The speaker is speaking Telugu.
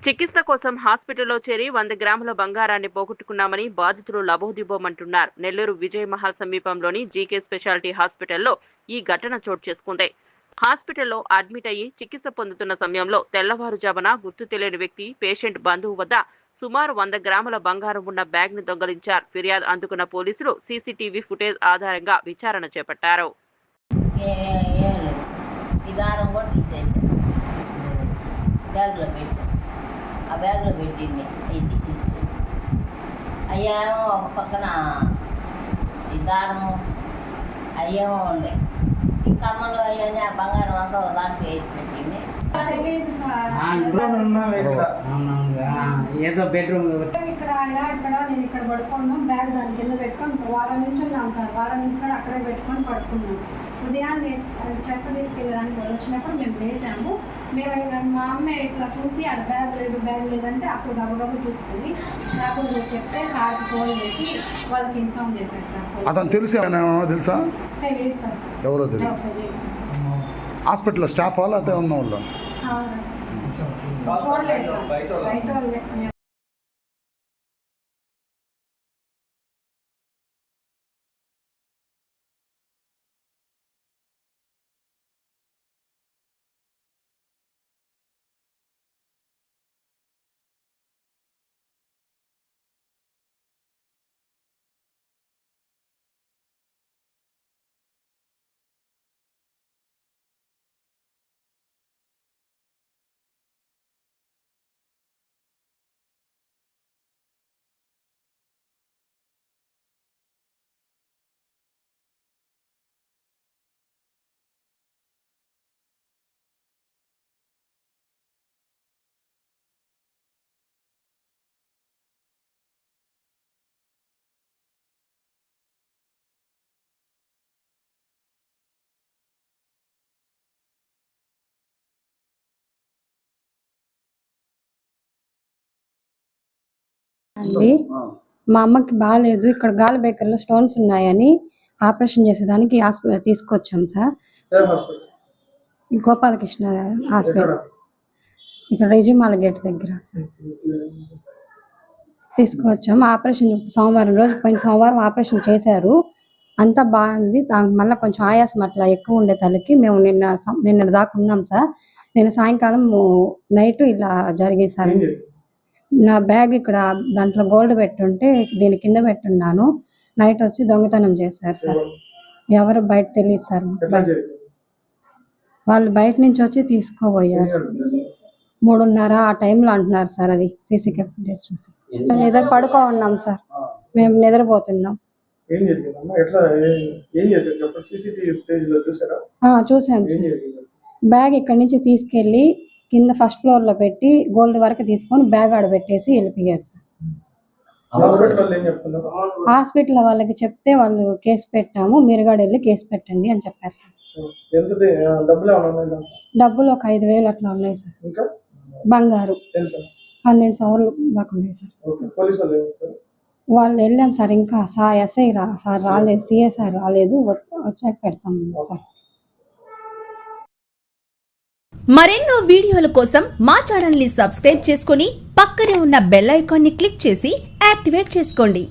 చికిత్స కోసం హాస్పిటల్లో చేరి 100 గ్రాముల బంగారాన్ని పోగొట్టుకున్నామని బాధితులు లబోదిబోమంటున్నారు. నెల్లూరు విజయ్ మహల్ సమీపంలోని జీకే స్పెషాలిటీ హాస్పిటల్లో ఈ ఘటన చోటు చేసుకుంది. హాస్పిటల్లో అడ్మిట్ అయ్యి చికిత్స పొందుతున్న సమయంలో తెల్లవారుజామున గుర్తు తెలియని వ్యక్తి పేషెంట్ బంధువు వద్ద సుమారు 100 గ్రాముల బంగారం ఉన్న బ్యాగ్ ని దొంగలించారు. ఫిర్యాదు అందుకున్న పోలీసులు సీసీటీవీ ఫుటేజ్ ఆధారంగా విచారణ చేపట్టారు. ఆ బ్యాగ్లో పెట్టింది అయ్యేమో ఒక పక్కన ఈ దారము అయ్యేమో ఉండే ఈ కమ్మలు అయ్యాన్ని ఆ బంగారం అంతా ఒక దాంట్లో వేసి పెట్టింది. ఏదో బెడ్రూమ్ ఇక్కడ నేను ఇక్కడ పడుకున్నాం. బ్యాగ్ దాని కింద పెట్టుకొని వారం నుంచి ఉన్నాం సార్. వారం నుంచి కూడా అక్కడే పెట్టుకొని పడుకున్నాం. ఉదయాన్నే చెత్త తీసుకెళ్ళడానికి వాళ్ళు వచ్చినప్పుడు మేము వేసాము. మేము మా అమ్మ ఇట్లా చూసి ఆడ బ్యాగ్ లేదంటే అప్పుడు గబగబా చూసుకుని స్టాఫ్ చెప్తే సార్కి ఫోన్ చేసి వాళ్ళకి ఇన్ఫార్మ్ చేశారు సార్. అతను తెలుసా? తెలియదు సార్. ఎవరో తెలియదు. హాస్పిటల్లో స్టాఫ్ వాళ్ళు అదే ఉన్న వాళ్ళు చూడలేదు సార్. బయట వాళ్ళు అండి, మా అమ్మకి బాగాలేదు. ఇక్కడ గాలి బేకర్లో స్టోన్స్ ఉన్నాయని ఆపరేషన్ చేసేదానికి తీసుకొచ్చాం సార్. గోపాలకృష్ణ హాస్పిటల్ ఇక్కడ రిజిమాల గేట్ దగ్గర తీసుకొచ్చాం. ఆపరేషన్ సోమవారం రోజు పోయిన సోమవారం ఆపరేషన్ చేశారు. అంతా బాగుంది. మళ్ళీ కొంచెం ఆయాసం అట్లా ఎక్కువ ఉండే తలకి మేము నిన్న దాకా ఉన్నాం సార్. నిన్న సాయంకాలం నైట్ ఇలా జరిగింది సార్. నా బ్యాగ్ ఇక్కడ దాంట్లో గోల్డ్ పెట్టుంటే దీని కింద పెట్టున్నాను. నైట్ వచ్చి దొంగతనం చేశారు సార్. ఎవరు బయట తెలియదు సార్. వాళ్ళు బయట నుంచి వచ్చి తీసుకోబోయారు. 3:30 ఆ టైంలో అంటున్నారు సార్. అది సీసీ కెమెరా చూసి నిద్ర పడుకో ఉన్నాం సార్. మేము నిద్రపోతున్నాం. చూసాం సార్. బ్యాగ్ ఇక్కడ నుంచి తీసుకెళ్ళి కింద ఫస్ట్ ఫ్లోర్ లో పెట్టి గోల్డ్ వరకు తీసుకొని బ్యాగ్ ఆడ పెట్టేసి వెళ్ళిపోయారు సార్. హాస్పిటల్ వాళ్ళకి చెప్తే వాళ్ళు కేసు పెట్టాము, మీరు కూడా వెళ్ళి కేసు పెట్టండి అని చెప్పారు సార్. డబ్బులు ఒక 5,000 అట్లా ఉన్నాయి సార్. బంగారు 12 సవర్లు దాకా ఉన్నాయి సార్. వాళ్ళు వెళ్ళాం సార్. ఇంకా ఎస్ఐ సార్ రాలేదు, సిఏ సార్ రాలేదు. వచ్చాక పెడతాం సార్. మరెన్నో వీడియోల కోసం మా ఛానల్ ని సబ్స్క్రైబ్ చేసుకుని పక్కనే ఉన్న బెల్ ఐకాన్ ని క్లిక్ చేసి యాక్టివేట్ చేసుకోండి.